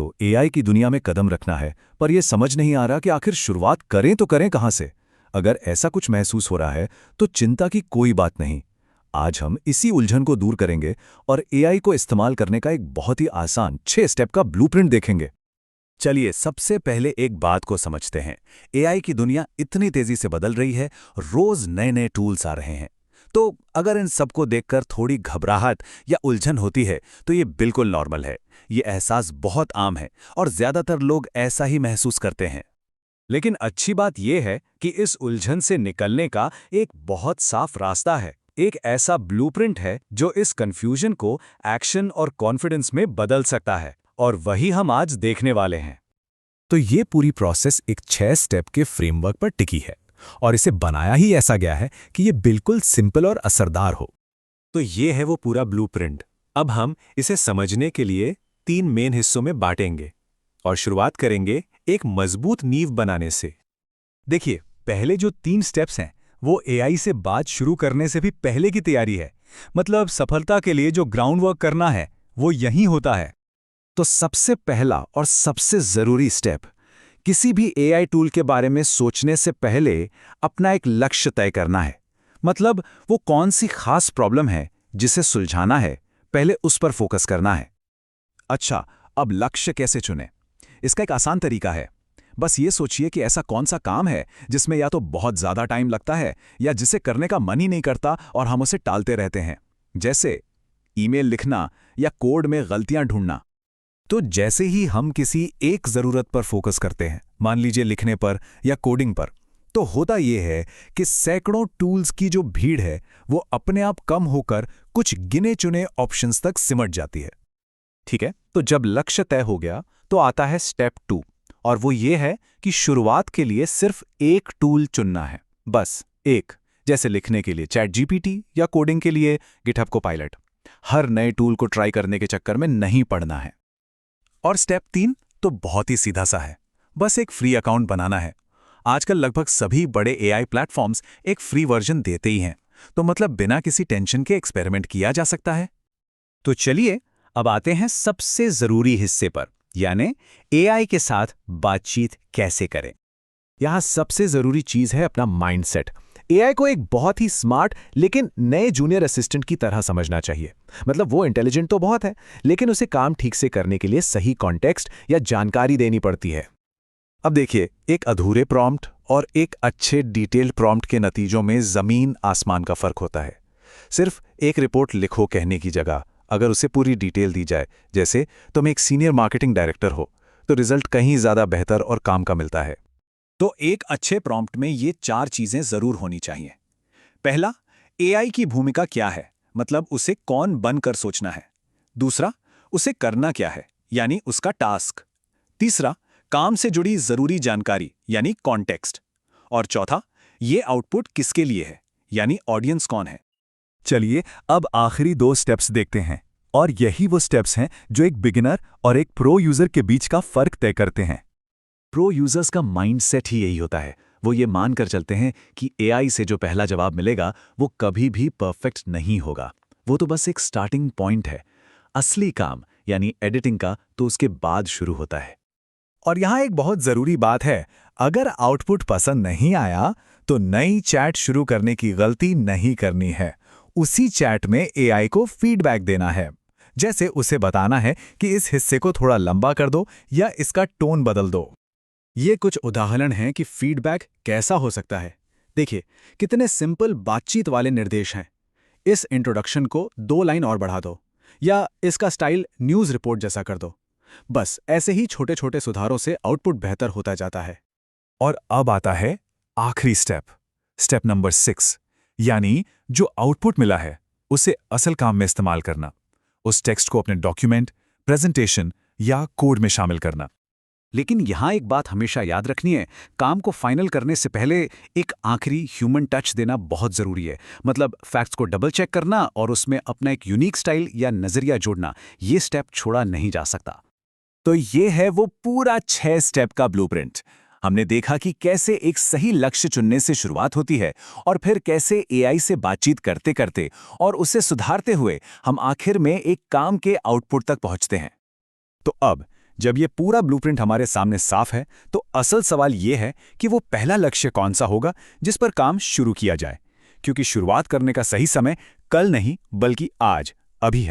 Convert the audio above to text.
तो एआई की दुनिया में कदम रखना है, पर यह समझ नहीं आ रहा कि आखिर शुरुआत करें तो करें कहां से। अगर ऐसा कुछ महसूस हो रहा है तो चिंता की कोई बात नहीं। आज हम इसी उलझन को दूर करेंगे और एआई को इस्तेमाल करने का एक बहुत ही आसान 6 स्टेप का ब्लूप्रिंट देखेंगे। चलिए सबसे पहले एक बात को समझते हैं। एआई की दुनिया इतनी तेजी से बदल रही है, रोज नए नए टूल्स आ रहे हैं। तो अगर इन सबको देखकर थोड़ी घबराहट या उलझन होती है तो ये बिल्कुल नॉर्मल है। ये एहसास बहुत आम है और ज्यादातर लोग ऐसा ही महसूस करते हैं। लेकिन अच्छी बात यह है कि इस उलझन से निकलने का एक बहुत साफ रास्ता है। एक ऐसा ब्लूप्रिंट है जो इस कंफ्यूजन को एक्शन और कॉन्फिडेंस में बदल सकता है, और वही हम आज देखने वाले हैं। तो ये पूरी प्रोसेस एक 6 स्टेप के फ्रेमवर्क पर टिकी है और इसे बनाया ही ऐसा गया है कि ये बिल्कुल सिंपल और असरदार हो। तो ये है वो पूरा ब्लूप्रिंट। अब हम इसे समझने के लिए 3 मेन हिस्सों में बांटेंगे और शुरुआत करेंगे एक मजबूत नींव बनाने से। देखिए, पहले जो 3 स्टेप्स हैं वो एआई से बात शुरू करने से भी पहले की तैयारी है। मतलब सफलता के लिए जो ग्राउंड वर्क करना है वो यहीं होता है। तो सबसे पहला और सबसे जरूरी स्टेप, किसी भी एआई टूल के बारे में सोचने से पहले अपना एक लक्ष्य तय करना है। मतलब वो कौन सी खास प्रॉब्लम है जिसे सुलझाना है, पहले उस पर फोकस करना है। अच्छा, अब लक्ष्य कैसे चुनें? इसका एक आसान तरीका है। बस ये सोचिए कि ऐसा कौन सा काम है जिसमें या तो बहुत ज्यादा टाइम लगता है या जिसे करने का मन ही नहीं करता और हम उसे टालते रहते हैं। जैसे ईमेल लिखना या कोड में गलतियां ढूंढना। तो जैसे ही हम किसी एक जरूरत पर फोकस करते हैं, मान लीजिए लिखने पर या कोडिंग पर, तो होता यह है कि सैकड़ों टूल्स की जो भीड़ है वो अपने आप कम होकर कुछ गिने चुने ऑप्शंस तक सिमट जाती है। ठीक है, तो जब लक्ष्य तय हो गया तो आता है स्टेप 2, और वो ये है कि शुरुआत के लिए सिर्फ एक टूल चुनना है। बस एक। जैसे लिखने के लिए चैट जीपीटी या कोडिंग के लिए गिटहब कोपायलट। हर नए टूल को ट्राई करने के चक्कर में नहीं पड़ना है। और स्टेप 3 तो बहुत ही सीधा सा है। बस एक फ्री अकाउंट बनाना है। आजकल लगभग सभी बड़े एआई प्लेटफॉर्म्स एक फ्री वर्जन देते ही हैं, तो मतलब बिना किसी टेंशन के एक्सपेरिमेंट किया जा सकता है। तो चलिए अब आते हैं सबसे जरूरी हिस्से पर, यानी एआई के साथ बातचीत कैसे करें। यहां सबसे जरूरी चीज है अपना माइंडसेट। एआई को एक बहुत ही स्मार्ट लेकिन नए जूनियर असिस्टेंट की तरह समझना चाहिए। मतलब वो इंटेलिजेंट तो बहुत है, लेकिन उसे काम ठीक से करने के लिए सही कॉन्टेक्स्ट या जानकारी देनी पड़ती है। अब देखिए, एक अधूरे प्रॉम्प्ट और एक अच्छे डिटेल्ड प्रॉम्प्ट के नतीजों में जमीन आसमान का फर्क होता है। सिर्फ एक रिपोर्ट लिखो कहने की जगह अगर उसे पूरी डिटेल दी जाए, जैसे तुम एक सीनियर मार्केटिंग डायरेक्टर हो, तो रिजल्ट कहीं ज्यादा बेहतर और काम का मिलता है। तो एक अच्छे प्रॉम्प्ट में ये 4 चीजें जरूर होनी चाहिए। पहला, एआई की भूमिका क्या है, मतलब उसे कौन बनकर सोचना है। दूसरा, उसे करना क्या है, यानी उसका टास्क। तीसरा, काम से जुड़ी जरूरी जानकारी यानी कॉन्टेक्स्ट। और चौथा, ये आउटपुट किसके लिए है, यानी ऑडियंस कौन है। चलिए अब आखिरी 2 स्टेप्स देखते हैं, और यही वो स्टेप्स हैं जो एक बिगिनर और एक प्रो यूजर के बीच का फर्क तय करते हैं। प्रो यूजर्स का माइंडसेट ही यही होता है। वो ये मानकर चलते हैं कि एआई से जो पहला जवाब मिलेगा वो कभी भी परफेक्ट नहीं होगा। वो तो बस एक स्टार्टिंग पॉइंट है। असली काम यानी एडिटिंग का तो उसके बाद शुरू होता है। और यहां एक बहुत जरूरी बात है, अगर आउटपुट पसंद नहीं आया तो नई चैट शुरू करने की गलती नहीं करनी है। उसी चैट में एआई को फीडबैक देना है। जैसे उसे बताना है कि इस हिस्से को थोड़ा लंबा कर दो या इसका टोन बदल दो। ये कुछ उदाहरण हैं कि फीडबैक कैसा हो सकता है। देखिए, कितने सिंपल बातचीत वाले निर्देश हैं। इस इंट्रोडक्शन को 2 लाइन और बढ़ा दो, या इसका स्टाइल न्यूज़ रिपोर्ट जैसा कर दो। बस ऐसे ही छोटे छोटे सुधारों से आउटपुट बेहतर होता जाता है। और अब आता है आखिरी स्टेप, स्टेप नंबर 6, यानी जो आउटपुट मिला है उसे असल काम में इस्तेमाल करना। उस टेक्स्ट को अपने डॉक्यूमेंट, प्रेजेंटेशन या कोड में शामिल करना। लेकिन यहां एक बात हमेशा याद रखनी है, काम को फाइनल करने से पहले एक आखिरी ह्यूमन टच देना बहुत जरूरी है। मतलब फैक्ट्स को डबल चेक करना और उसमें अपना एक यूनिक स्टाइल या नजरिया जोड़ना, ये स्टेप छोड़ा नहीं जा सकता। तो ये है वो पूरा 6 स्टेप का ब्लूप्रिंट। हमने देखा कि कैसे एक सही लक्ष्य चुनने से शुरुआत होती है और फिर कैसे एआई से बातचीत करते करते और उसे सुधारते हुए हम आखिर में एक काम के आउटपुट तक पहुंचते हैं। तो अब जब ये पूरा ब्लूप्रिंट हमारे सामने साफ है, तो असल सवाल ये है कि वो पहला लक्ष्य कौन सा होगा जिस पर काम शुरू किया जाए, क्योंकि शुरुआत करने का सही समय कल नहीं बल्कि आज, अभी है।